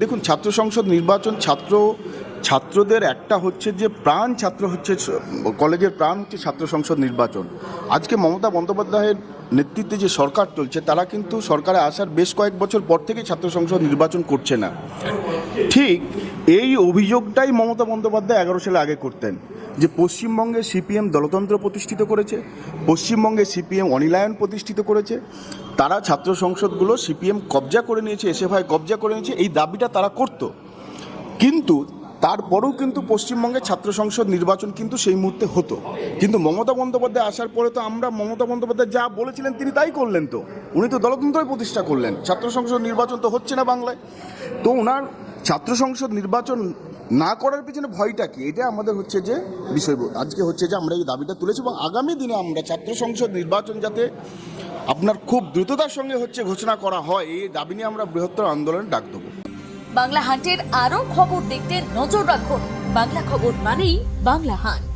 দেখুন, ছাত্র সংসদ নির্বাচন ছাত্রদের একটা হচ্ছে যে প্রাণ, ছাত্র হচ্ছে কলেজের প্রাণ হচ্ছে ছাত্র সংসদ নির্বাচন। আজকে মমতা বন্দ্যোপাধ্যায়ের নেতৃত্বে যে সরকার চলছে, তারা কিন্তু সরকারে আসার বেশ কয়েক বছর পর থেকে ছাত্র সংসদ নির্বাচন করছে না। ঠিক এই অভিযোগটাই মমতা বন্দ্যোপাধ্যায় 11 সালে আগে করতেন, যে পশ্চিমবঙ্গে সিপিএম দলতন্ত্র প্রতিষ্ঠিত করেছে, পশ্চিমবঙ্গে সিপিএম অনিলায়ন প্রতিষ্ঠিত করেছে, তারা ছাত্র সংসদগুলো সিপিএম কবজা করে নিয়েছে, এসএফআই কবজা করে নিয়েছে, এই দাবিটা তারা করত। কিন্তু তারপরেও কিন্তু পশ্চিমবঙ্গে ছাত্র সংসদ নির্বাচন কিন্তু সেই মুহূর্তে হতো। কিন্তু মমতা বন্দ্যোপাধ্যায় আসার পরে তো আমরা মমতা বন্দ্যোপাধ্যায় যা বলেছিলেন তিনি তাই করলেন। তো উনি তো দলতন্ত্রই প্রতিষ্ঠা করলেন, ছাত্র সংসদ নির্বাচন তো হচ্ছে না বাংলায়। তো ওনার ছাত্র সংসদ নির্বাচন না করার পিছনে ভয়টা কি, এটা আমাদের হচ্ছে যে বিষয়। আজকে হচ্ছে যে আমরা এই দাবিটা তুলেছি এবং আগামী দিনে আমরা ছাত্র সংসদ নির্বাচন যাতে আপনার খুব দ্রুততার সঙ্গে হচ্ছে ঘোষণা করা হয়, এই দাবি নিয়ে আমরা বৃহত্তর আন্দোলন ডাক দেবো। বাংলা হান্টের আরো খবর দেখতে নজর রাখুন। বাংলা খবর মানেই বাংলা হান্ট।